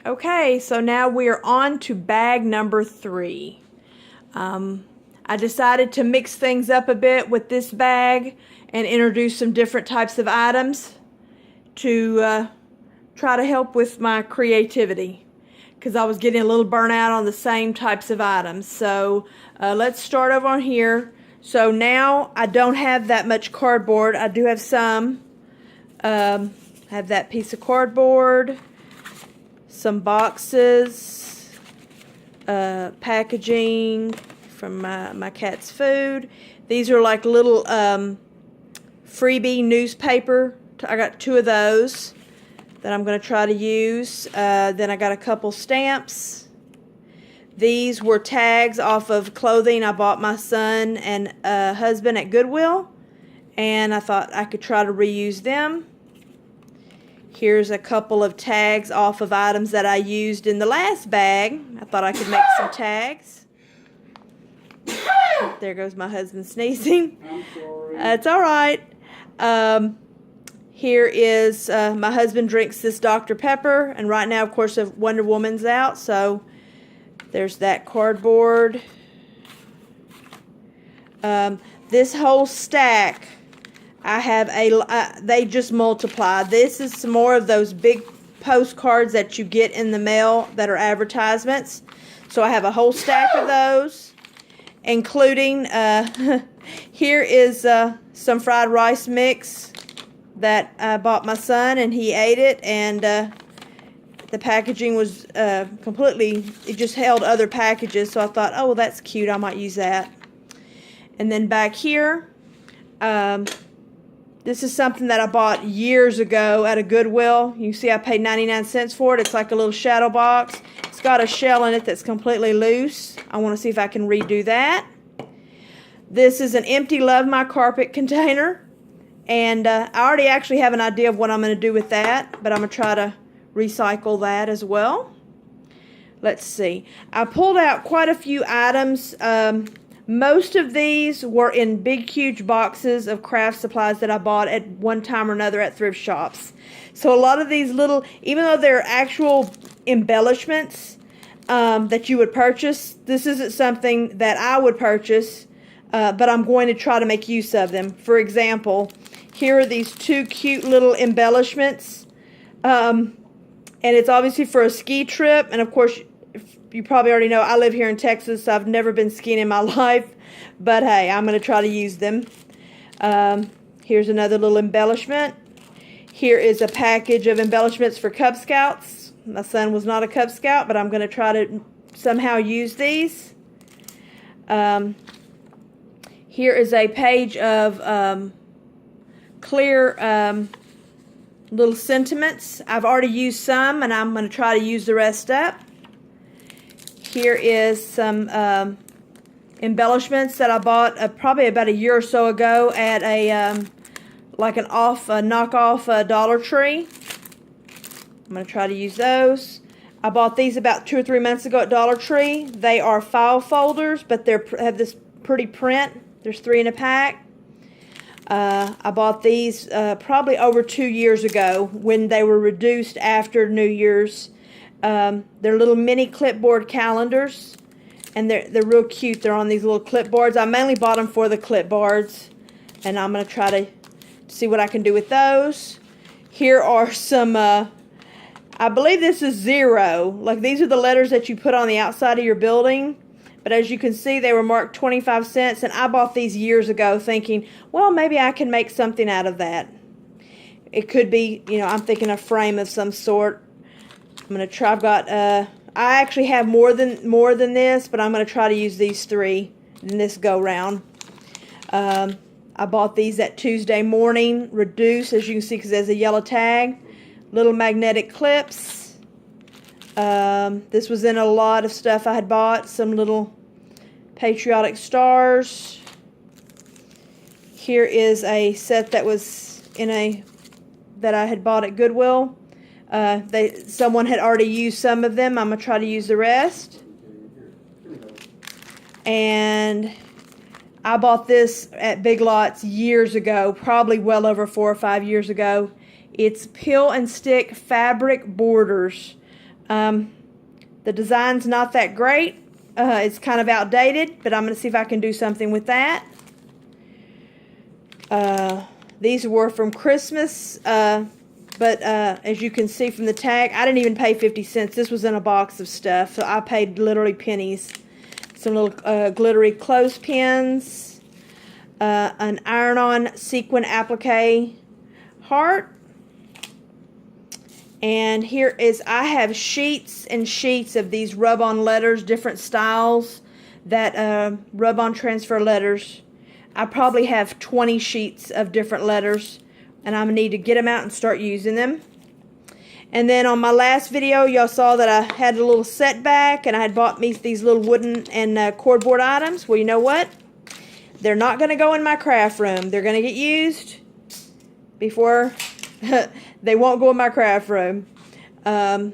Okay, so now we are on to bag number 3. I decided to mix things up a bit with this bag and introduce some different types of items to try to help with my creativity, because I was getting a little burnt out on the same types of items. So let's start over on here. So now I don't have that much cardboard. I do have some. I have that piece of cardboard, some boxes, packaging from my cat's food. These are like little freebie newspaper. I got 2 of those that I'm going to try to use. Then I got a couple stamps. These were tags off of clothing I bought my son and husband at Goodwill, and I thought I could try to reuse them. Here's a couple of tags off of items that I used in the last bag. I thought I could make some tags. There goes my husband sneezing. I'm sorry. It's all right. Here is my husband drinks this Dr. Pepper, and right now, of course, Wonder Woman's out, so there's that cardboard. This whole stack, I have they just multiply. This is some more of those big postcards that you get in the mail that are advertisements. So I have a whole stack of those, including, here is some fried rice mix that I bought my son, and he ate it, and the packaging was completely, it just held other packages, so I thought, oh, well, that's cute, I might use that. And then back here, this is something that I bought years ago at a Goodwill. You see I paid 99 cents for it. It's like a little shadow box. It's got a shell in it that's completely loose. I want to see if I can redo that. This is an empty Love My Carpet container. And I already actually have an idea of what I'm going to do with that, but I'm going to try to recycle that as well. Let's see. I pulled out quite a few items. Most of these were in big, huge boxes of craft supplies that I bought at one time or another at thrift shops. So a lot of these little, even though they're actual embellishments that you would purchase, this isn't something that I would purchase, but I'm going to try to make use of them. For example, here are these 2 cute little embellishments, and it's obviously for a ski trip, and of course, you probably already know I live here in Texas, so I've never been skiing in my life, but hey, I'm going to try to use them. Here's another little embellishment. Here is a package of embellishments for Cub Scouts. My son was not a Cub Scout, but I'm going to try to somehow use these. Here is a page of clear little sentiments. I've already used some, and I'm going to try to use the rest up. Here is some embellishments that I bought probably about a year or so ago at a like a knockoff Dollar Tree. I'm going to try to use those. I bought these about 2 or 3 months ago at Dollar Tree. They are file folders, but they have this pretty print. There's 3 in a pack. I bought these probably over 2 years ago when they were reduced after New Year's. They're little mini clipboard calendars, and they're real cute. They're on these little clipboards. I mainly bought them for the clipboards, and I'm going to try to see what I can do with those. Here are some, I believe this is 0. Like, these are the letters that you put on the outside of your building. But as you can see, they were marked 25 cents, and I bought these years ago thinking, well, maybe I can make something out of that. It could be, you know, I'm thinking a frame of some sort. I'm going to try, I've got, I actually have more than this, but I'm going to try to use these 3 in this go-round. I bought these at Tuesday Morning, reduced, as you can see, because there's a yellow tag. Little magnetic clips. This was in a lot of stuff I had bought. Some little patriotic stars. Here is a set that was that I had bought at Goodwill. Someone had already used some of them. I'm going to try to use the rest. And I bought this at Big Lots years ago, probably well over 4 or 5 years ago. It's Peel and Stick fabric borders. The design's not that great. It's kind of outdated, but I'm going to see if I can do something with that. These were from Christmas, but as you can see from the tag, I didn't even pay 50 cents. This was in a box of stuff, so I paid literally pennies. Some little glittery clothespins, an iron-on sequin applique heart, and here is, I have sheets and sheets of these rub-on letters, different styles that rub-on transfer letters. I probably have 20 sheets of different letters, and I'm going to need to get them out and start using them. And then on my last video, y'all saw that I had a little setback, and I had bought me these little wooden and cardboard items. Well, you know what? They're not going to go in my craft room. They're going to get used before they won't go in my craft room. I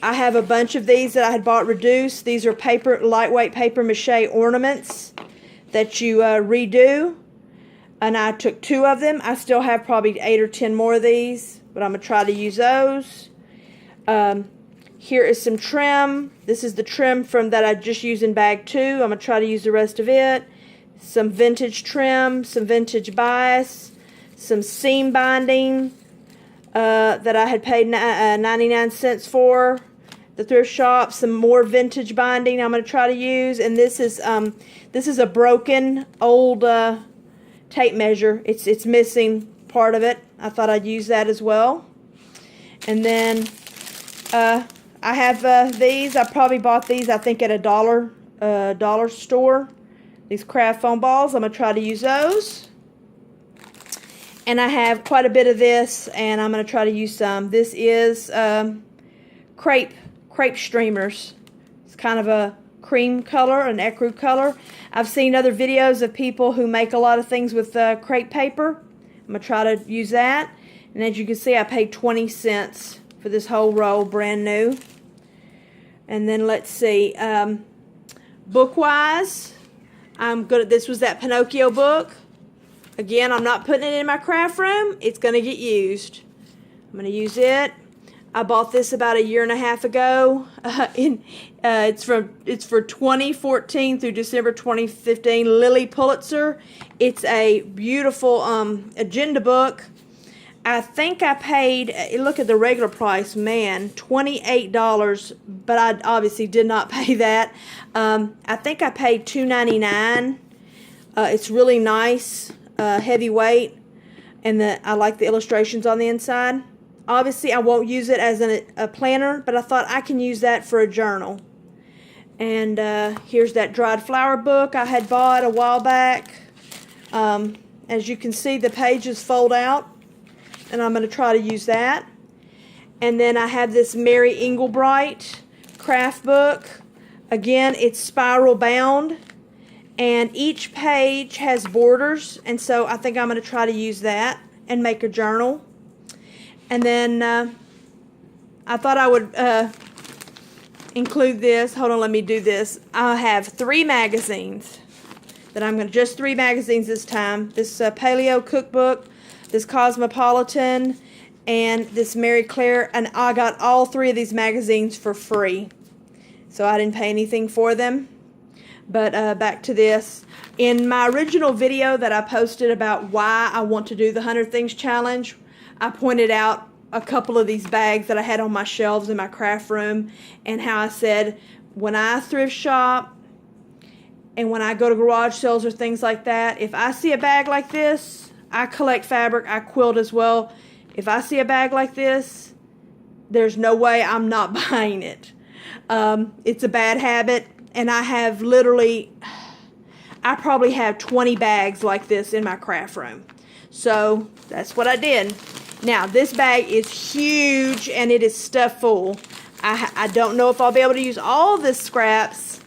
have a bunch of these that I had bought reduced. These are lightweight paper mache ornaments that you redo, and I took 2 of them. I still have probably 8 or 10 more of these, but I'm going to try to use those. Here is some trim. This is the trim from that I just used in bag 2. I'm going to try to use the rest of it. Some vintage trim, some vintage bias, some seam binding that I had paid 99 cents for the thrift shop. Some more vintage binding I'm going to try to use, and this is a broken old tape measure. It's missing part of it. I thought I'd use that as well. And then I have these. I probably bought these, I think, at a dollar store. These craft foam balls. I'm going to try to use those. And I have quite a bit of this, and I'm going to try to use some. This is crepe streamers. It's kind of a cream color, an ecru color. I've seen other videos of people who make a lot of things with crepe paper. I'm going to try to use that. And as you can see, I paid 20 cents for this whole roll, brand new. And then let's see, book-wise, this was that Pinocchio book. Again, I'm not putting it in my craft room. It's going to get used. I'm going to use it. I bought this about 1.5 years ago. It's for 2014 through December 2015. Lily Pulitzer. It's a beautiful agenda book. I think I paid, look at the regular price, man, $28, but I obviously did not pay that. I think I paid $2.99. It's really nice, heavyweight, and I like the illustrations on the inside. Obviously, I won't use it as a planner, but I thought I can use that for a journal. And here's that dried flower book I had bought a while back. As you can see, the pages fold out, and I'm going to try to use that. And then I have this Mary Englebright craft book. Again, it's spiral bound, and each page has borders, and so I think I'm going to try to use that and make a journal. And then I thought I would include this. Hold on, let me do this. I have 3 magazines that I'm going to, just 3 magazines this time. This Paleo Cookbook, this Cosmopolitan, and this Mary Claire. And I got all 3 of these magazines for free. So I didn't pay anything for them. But back to this. In my original video that I posted about why I want to do the 100 Things Challenge, I pointed out a couple of these bags that I had on my shelves in my craft room, and how I said when I thrift shop and when I go to garage sales or things like that, if I see a bag like this, I collect fabric, I quilt as well. If I see a bag like this, there's no way I'm not buying it. It's a bad habit, and I have literally, I probably have 20 bags like this in my craft room. So that's what I did. Now, this bag is huge, and it is stuffed full. I don't know if I'll be able to use all of this scraps,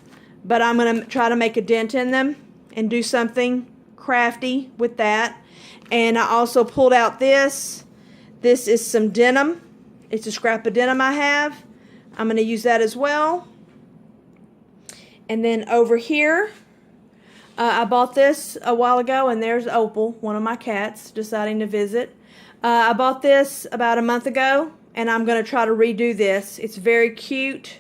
but I'm going to try to make a dent in them and do something crafty with that. And I also pulled out this. This is some denim. It's a scrap of denim I have. I'm going to use that as well. And then over here, I bought this a while ago, and there's Opal, one of my cats, deciding to visit. I bought this about a month ago, and I'm going to try to redo this. It's very cute,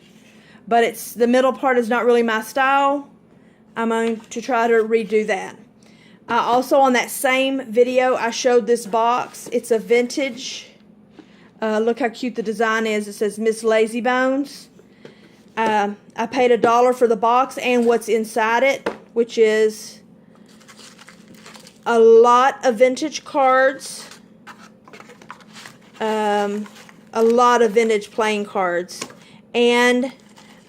but the middle part is not really my style. I'm going to try to redo that. Also on that same video, I showed this box. It's a vintage. Look how cute the design is. It says Miss Lazy Bones. I paid $1 for the box and what's inside it, which is a lot of vintage cards. A lot of vintage playing cards. And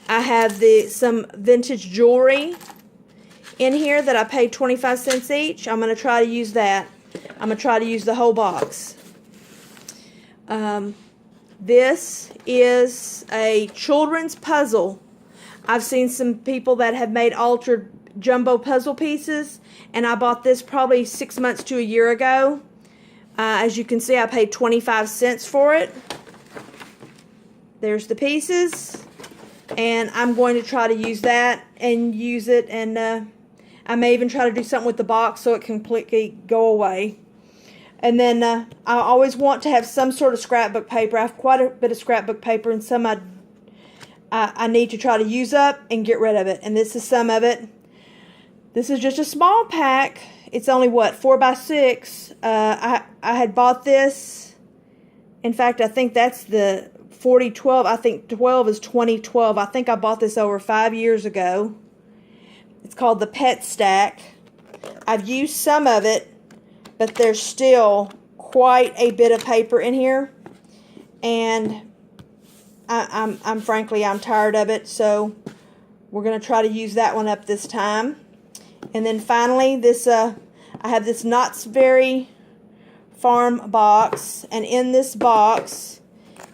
I have some vintage jewelry in here that I paid 25 cents each. I'm going to try to use that. I'm going to try to use the whole box. This is a children's puzzle. I've seen some people that have made altered jumbo puzzle pieces, and I bought this probably 6 months to a year ago. As you can see, I paid 25 cents for it. There's the pieces, and I'm going to try to use that and use it, and I may even try to do something with the box so it can completely go away. And then I always want to have some sort of scrapbook paper. I have quite a bit of scrapbook paper, and some I need to try to use up and get rid of it. And this is some of it. This is just a small pack. It's only, what, 4 by 6. I had bought this. In fact, I think that's the 4012. I think 12 is 2012. I think I bought this over 5 years ago. It's called the Pet Stack. I've used some of it, but there's still quite a bit of paper in here, and I'm frankly tired of it, so we're going to try to use that one up this time. And then finally, this I have this Knott's Berry Farm box, and in this box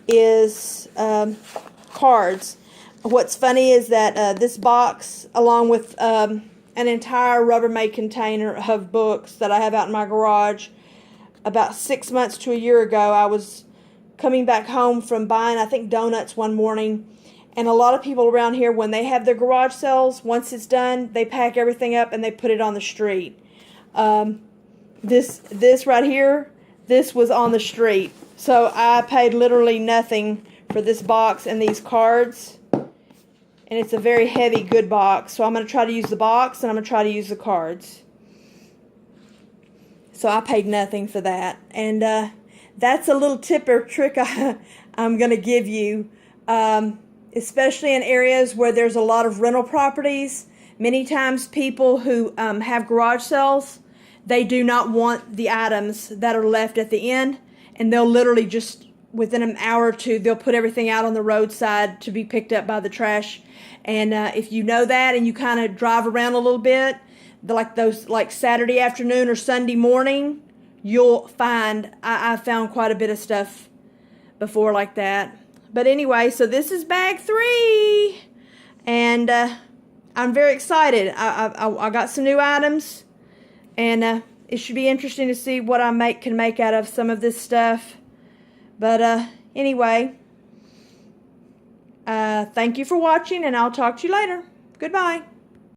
is cards. What's funny is that this box, along with an entire Rubbermaid container of books that I have out in my garage, about 6 months to a year ago, I was coming back home from buying, I think, donuts one morning. And a lot of people around here, when they have their garage sales, once it's done, they pack everything up and they put it on the street. This right here, this was on the street. So I paid literally nothing for this box and these cards. And it's a very heavy, good box. So I'm going to try to use the box, and I'm going to try to use the cards. So I paid nothing for that. And that's a little tip or trick I'm going to give you. Especially in areas where there's a lot of rental properties. Many times people who have garage sales, they do not want the items that are left at the end. And they'll literally just, within an hour or two, they'll put everything out on the roadside to be picked up by the trash. And if you know that and you kind of drive around a little bit, like Saturday afternoon or Sunday morning, you'll find, I found quite a bit of stuff before like that. But anyway, so this is bag 3. And I'm very excited. I got some new items. And it should be interesting to see what I can make out of some of this stuff. But anyway, thank you for watching, and I'll talk to you later. Goodbye.